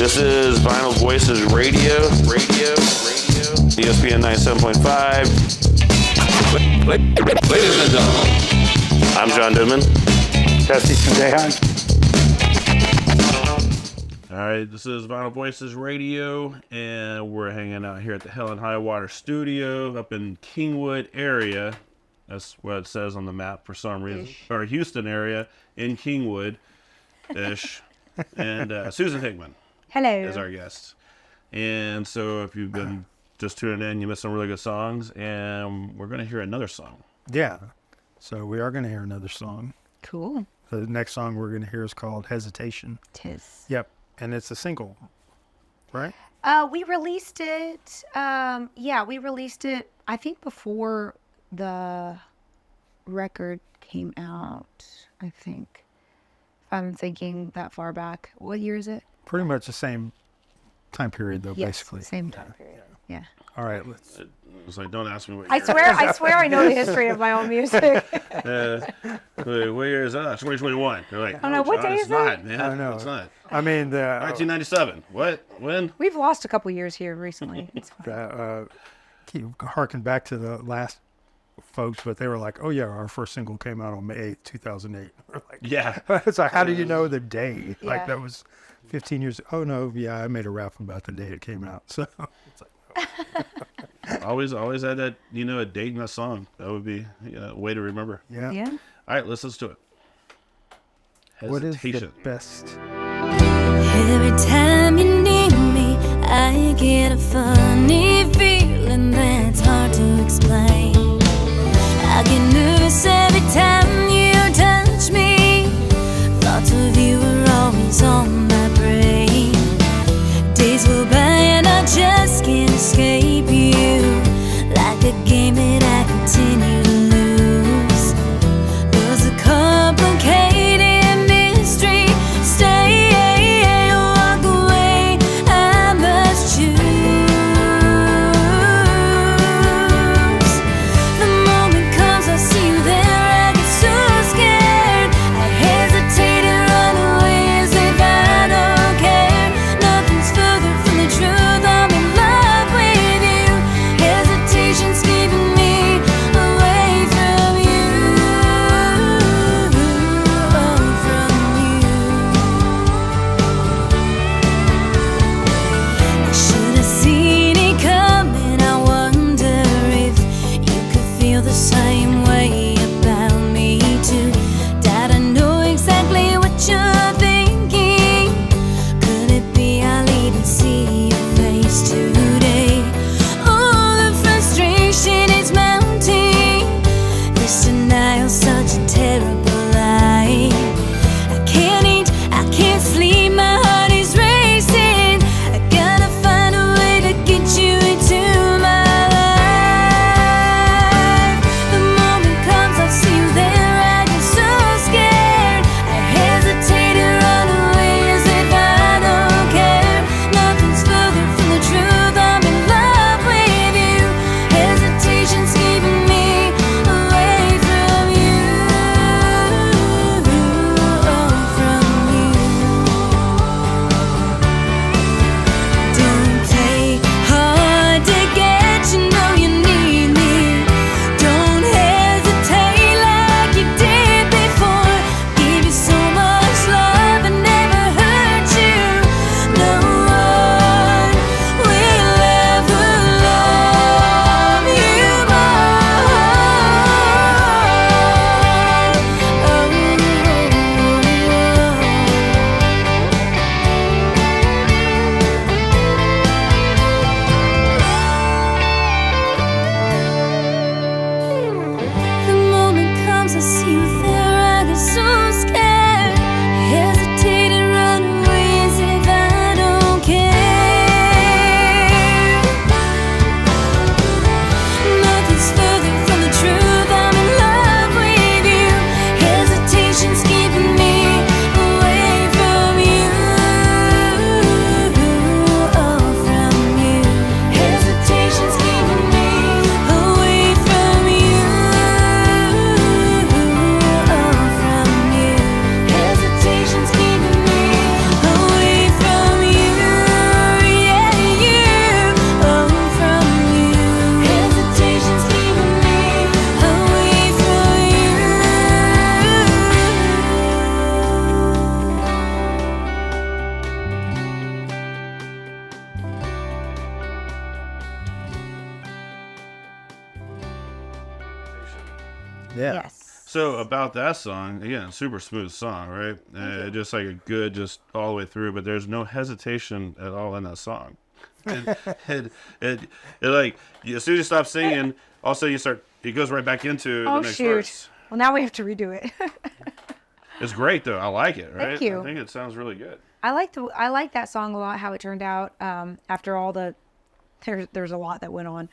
This is Vinyl Voices Radio. ESPN 97.5. Ladies and gentlemen, I'm John Goodman. Jesse Sandehan. All right, this is Vinyl Voices Radio, and we're hanging out here at the Hell and High Water Studio up in Kingwood area. That's what it says on the map for some reason. Or Houston area in Kingwood-ish. And Susan Hickman is our guest. And so if you've been just tuning in, you missed some really good songs, and we're going to hear another song. Yeah, so we are going to hear another song. Cool. The next song we're going to hear is called Hesitation. Tis. Yep, and it's a single, right? We released it. We released it, I think, before the record came out, I think. If I'm thinking that far back. What year is it? Pretty much the same time period, though, basically. Same time period. Yeah. All right, let's... It's like, don't ask me what year. I swear I know the history of my own music. What year is that? 2021. They're like, I don't know, what day it's is not, it? man. I know. It's not. I mean, 1997. What? When? We've lost a couple years here recently. It's fine. keep harking back to the last folks, but they were like, oh, yeah, our first single came out on May 8th, 2008. We're like, Yeah. It's like, how do you know the day? Yeah. Like, that was 15 years. Oh, no, yeah, I made a rap about the day it came out. So it's like, Always had that, a date in a song. That would be a way to remember. yeah. Yeah. All right, let's do it. What is the Hesitation. best? Every time you need me, I get a funny feeling that's hard to explain. I get nervous every time you touch me. Thoughts of you are always on my brain. Days go by and I just can't escape you. Like a game that I continue to lose. There's a complicated mystery. Stay or walk away, I must choose. Yeah. Yes. So about that song, again, super smooth song, right? Just like a good, just all the way through. But there's no hesitation at all in that song. It like as soon as you stop singing, all of a sudden it goes right back into the next verse. Well, now we have to redo it. It's great though. I like it. Right? Thank you. I think it sounds really good. I like that song a lot. How it turned out after all there's a lot that went on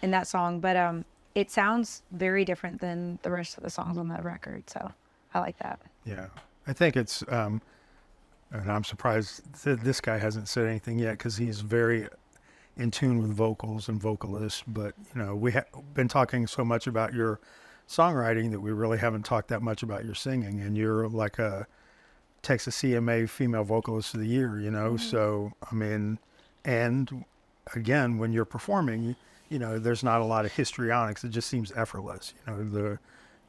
in that song, but it sounds very different than the rest of the songs on that record. So I like that. Yeah. I think it's, and I'm surprised this guy hasn't said anything yet because he's very in tune with vocals and vocalists. But, we have been talking so much about your songwriting that we really haven't talked that much about your singing. And you're like a Texas CMA Female Vocalist of the Year, So, I mean, and again, when you're performing, there's not a lot of histrionics. It just seems effortless,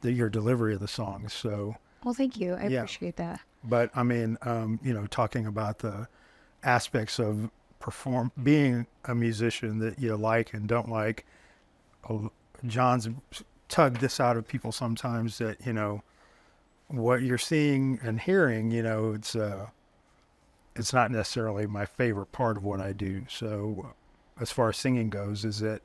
your delivery of the songs. So, Well, thank you. I appreciate that. but I mean, talking about the aspects of being a musician that you like and don't like, John's tugged this out of people sometimes that, what you're seeing and hearing, it's not necessarily my favorite part of what I do. So as far as singing goes, is it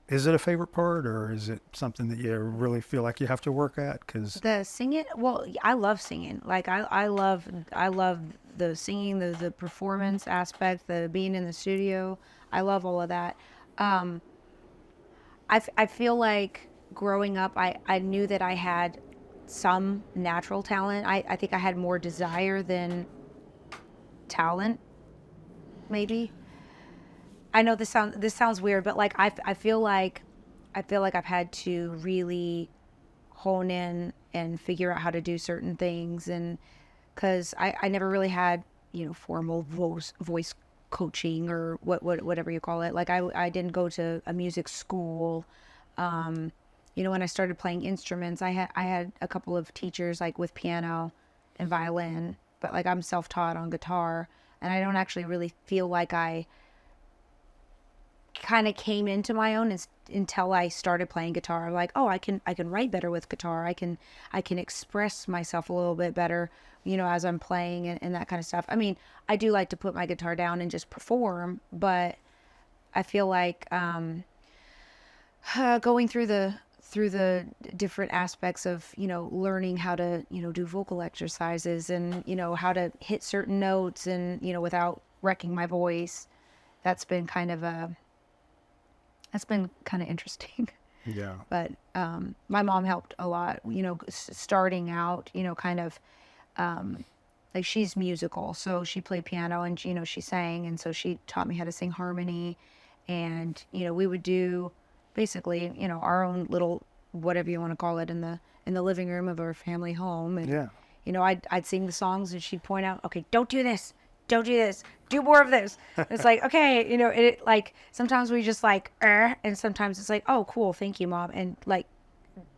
a favorite part, or is it something that you really feel like you have to work at? Because The singing, well, I love singing. Like I love the singing, the performance aspect, the being in the studio. I love all of that. I feel like growing up, I knew that I had some natural talent. I think I had more desire than talent, maybe. I know this sounds weird, but like I feel like I've had to really hone in and figure out how to do certain things, and because I never really had formal voice coaching or whatever you call it. Like I didn't go to a music school. When I started playing instruments, I had a couple of teachers like with piano and violin, but like I'm self-taught on guitar, and I don't actually really feel like I kind of came into my own until I started playing guitar. Like, oh, I can write better with guitar. I can express myself a little bit better, as I'm playing and that kind of stuff. I mean, I do like to put my guitar down and just perform, but I feel like going through the different aspects of learning how to do vocal exercises and how to hit certain notes and without wrecking my voice, that's been kind of interesting. yeah, But my mom helped a lot, starting out, like she's musical, so she played piano and she sang, and so she taught me how to sing harmony, and we would do basically our own little whatever you want to call it in the living room of our family home, and yeah. I'd sing the songs and she'd point out, okay, don't do this, do more of this. It's like, okay, it like sometimes we just like and sometimes it's like, oh cool, thank you, Mom. And like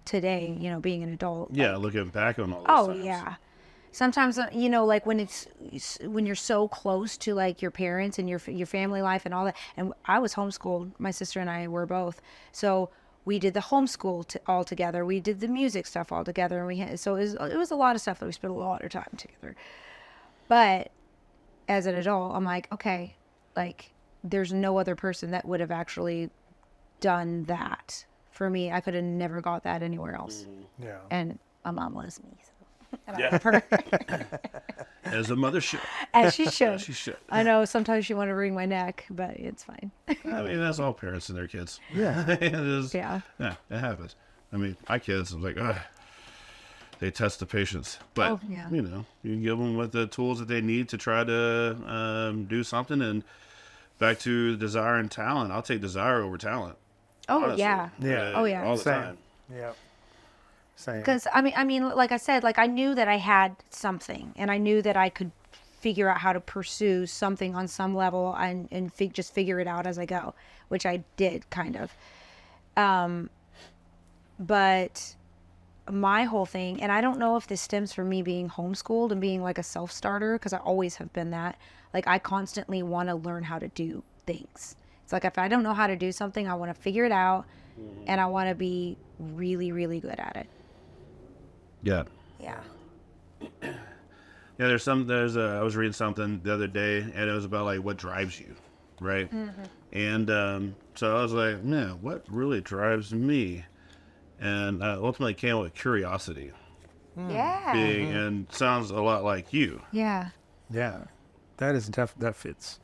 today, being an adult, Yeah, looking back on all those oh times. yeah, sometimes like when you're so close to like your parents and your family life and all that. And I was homeschooled, my sister and I were both, so we did the homeschool all together, we did the music stuff all together, and it was a lot of stuff that we spent a lot of time together. But as an adult, I'm like, okay, like there's no other person that would have actually done that for me. I could have never got that anywhere else. Yeah. And my mom loves me, so and I Yeah. love her. As a mother should. As she should. She should. I know sometimes she want to wring my neck, but it's fine. I mean, that's all parents and their kids. Yeah. It is. Yeah. Yeah, it happens. I mean, my kids, I'm like, ugh. They test the patience, but Oh, yeah. you give them with the tools that they need to try to do something. And back to desire and talent, I'll take desire over talent. Oh honestly. yeah. Yeah. Oh, yeah. all the Same. time. Yeah. Same. Because I mean, like I said, like I knew that I had something, and I knew that I could figure out how to pursue something on some level, and just figure it out as I go, which I did kind of. But my whole thing, and I don't know if this stems from me being homeschooled and being like a self-starter, because I always have been that. Like I constantly want to learn how to do things. It's like if I don't know how to do something, I want to figure it out, and I want to be really, really good at it. Yeah. Yeah. Yeah, I was reading something the other day, and it was about like what drives you, right? And so I was like, man, what really drives me? And I ultimately came up with curiosity, Yeah. and sounds a lot like you. Yeah. Yeah, that fits.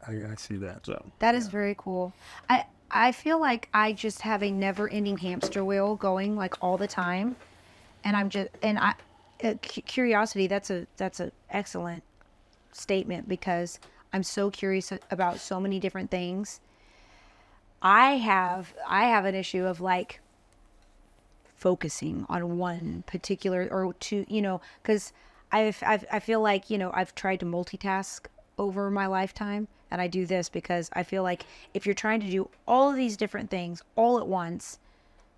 I see that. So That is very cool. I feel like I just have a never-ending hamster wheel going like all the time, and curiosity. That's a excellent statement because I'm so curious about so many different things. I have an issue of like focusing on one particular or two, because I feel like I've tried to multitask over my lifetime. And I do this because I feel like if you're trying to do all of these different things all at once,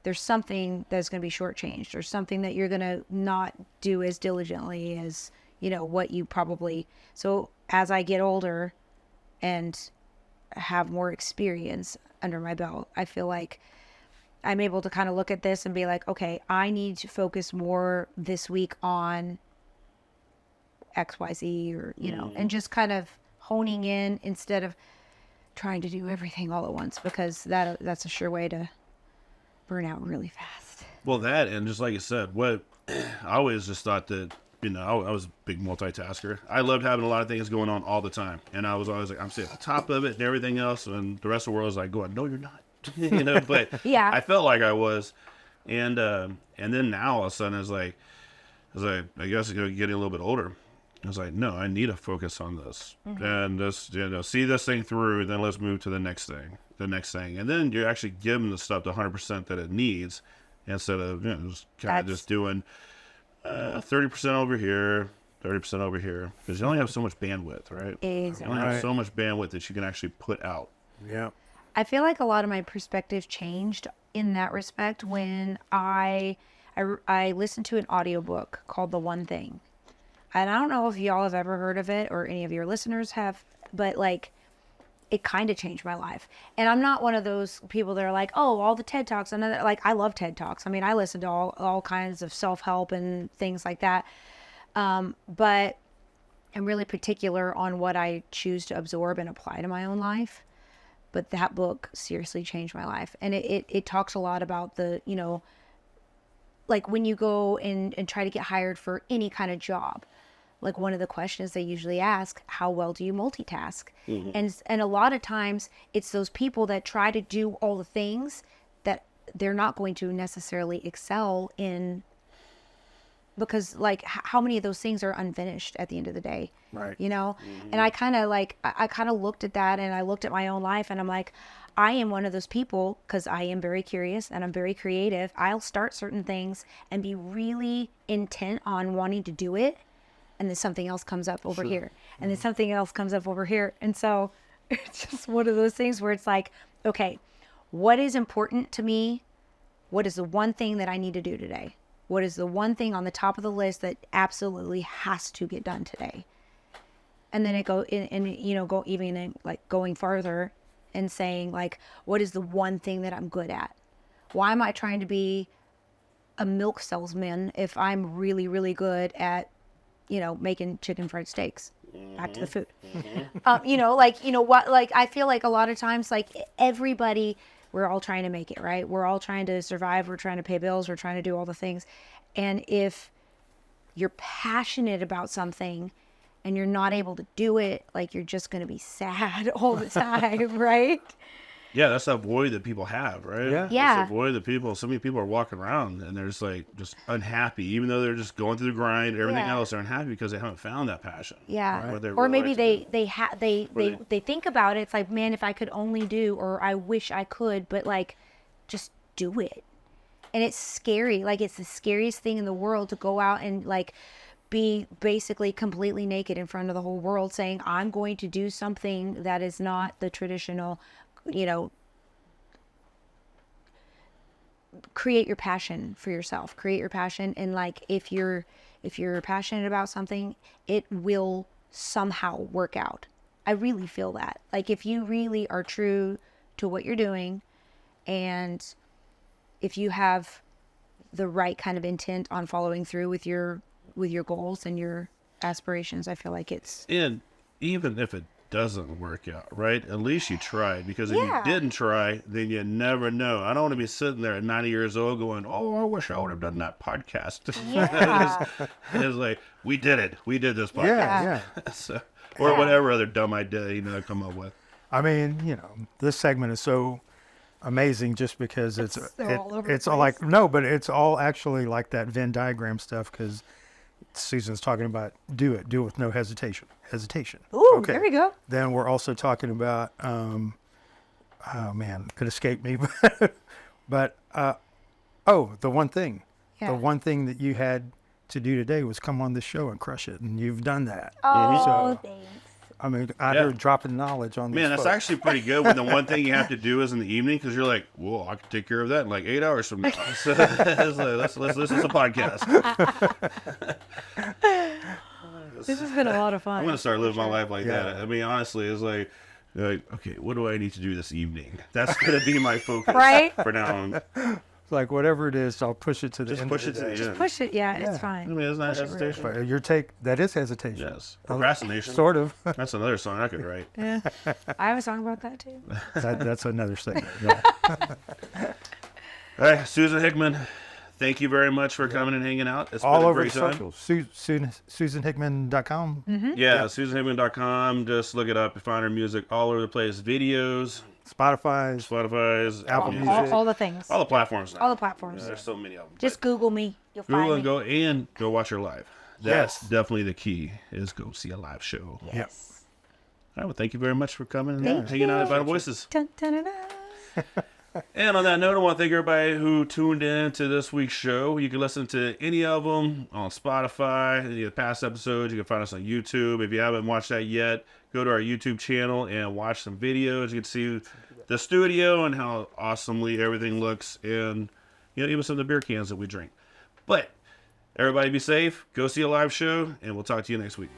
there's something that's going to be shortchanged or something that you're going to not do as diligently as, what you probably. So as I get older and have more experience under my belt, I feel like I'm able to kind of look at this and be like, okay, I need to focus more this week on XYZ or, and just kind of honing in instead of trying to do everything all at once, because that's a sure way to burn out really fast. well, that and just like you said, what I always just thought that I was a big multitasker. I loved having a lot of things going on all the time, and I was always like, I'm sitting on top of it and everything else, and the rest of the world is like going, no, you're not. But Yeah. I felt like I was, and then now all of a sudden I guess getting a little bit older. I was like, no, I need to focus on this and just, see this thing through. Then let's move to the next thing. And then you're actually giving the stuff the 100% that it needs instead of, just kind of just doing 30% over here, 30% over here. Because you only have so much bandwidth, right? Exactly. You only have so much bandwidth that you can actually put out. Yeah. I feel like a lot of my perspective changed in that respect when I listened to an audiobook called The One Thing. And I don't know if y'all have ever heard of it or any of your listeners have, but like it kind of changed my life. And I'm not one of those people that are like, oh, all the TED Talks. I love TED Talks. I mean, I listen to all kinds of self-help and things like that. But I'm really particular on what I choose to absorb and apply to my own life. But that book seriously changed my life. And it talks a lot about the, like when you go and try to get hired for any kind of job, like one of the questions they usually ask, how well do you multitask? And a lot of times it's those people that try to do all the things that they're not going to necessarily excel in, because like how many of those things are unfinished at the end of the day, Right. And I kind of looked at that, and I looked at my own life, and I'm like, I am one of those people, because I am very curious and I'm very creative. I'll start certain things and be really intent on wanting to do it, and then something else comes up over here, and then something else comes up over here. And so it's just one of those things where it's like, okay, what is important to me? What is the one thing that I need to do today? What is the one thing on the top of the list that absolutely has to get done today? And then it go even in, like going farther and saying like, what is the one thing that I'm good at? Why am I trying to be a milk salesman if I'm really, really good at, making chicken fried steaks? Back to the food. I feel like a lot of times, like everybody, we're all trying to make it, right? We're all trying to survive. We're trying to pay bills. We're trying to do all the things. And if you're passionate about something and you're not able to do it, like you're just going to be sad all the time, right? Yeah, that's that void that people have, right? Yeah. Yeah. That's the void that so many people are walking around and they're just like, just unhappy, even though they're just going through the grind and everything Yeah. else, they're unhappy because they haven't found that passion. Yeah. What they Or really maybe like to do. they think about it. It's like, man, if I could only do, or I wish I could, but like, just do it. And it's scary. Like, it's the scariest thing in the world to go out and like be basically completely naked in front of the whole world saying, I'm going to do something that is not the traditional, create your passion for yourself. Create your passion. And like, if you're passionate about something, it will somehow work out. I really feel that. Like, if you really are true to what you're doing, and if you have the right kind of intent on following through with your goals and your aspirations, I feel like it's. And even if it doesn't work out, right? At least you tried, because if you didn't try, then you never know. I don't want to be sitting there at 90 years old going, "Oh, I wish I would have done that podcast." Yeah. it's like, we did it. We did this podcast. Yeah. So, or whatever other dumb idea I come up with. I mean, this segment is so amazing just because it's all over the it's all place. like, no, but it's all actually like that Venn diagram stuff, because Susan's talking about do it with no hesitation. Ooh, there we go. Then we're also talking about oh man, could escape me, but the one thing, Yeah. the one thing that you had to do today was come on this show and crush it, and you've done that. Oh, So, thanks. I mean, out here dropping knowledge on these Man, that's folks. actually pretty good when the one thing you have to do is in the evening, because you're like, well, I can take care of that in like 8 hours from now. So it's like, let's listen to a podcast. This has been a lot of fun. I'm going to start living my life like that. I mean, honestly, it's like, okay, what do I need to do this evening? That's going to be my focus Right? for now on. It's like, whatever it is, I'll push it to the Just end push of it the to day. the end. Push it. Yeah, it's Yeah. I fine. mean, isn't that hesitation? But your take, that is hesitation. Yes. Procrastination. Sort of. That's another song I could write. Yeah. I have a song about that too. That's another segment. Yeah. All right, Susan Hickman, thank you very much for coming and hanging out. It's All been a over the great time. socials. SusanHickman.com. Yeah, SusanHickman.com. Just look it up. You find her music all over the place. Videos, Spotify's. Spotify's, Apple Music, All the things. all the platforms now. All the platforms. There's so many of them. Just Google me. You'll find Google me. and go watch her live. That's Yes. definitely the key, is go see a live show. Yep. Yes. All right, well, thank you very much for coming and Thank hanging out you. at Vital Voices. Dun, dun, dun, dun. And on that note, I want to thank everybody who tuned in to this week's show. You can listen to any of them on Spotify, any of the past episodes. You can find us on YouTube. If you haven't watched that yet, go to our YouTube channel and watch some videos. You can see the studio and how awesomely everything looks, and even some of the beer cans that we drink. But everybody be safe, go see a live show, and we'll talk to you next week.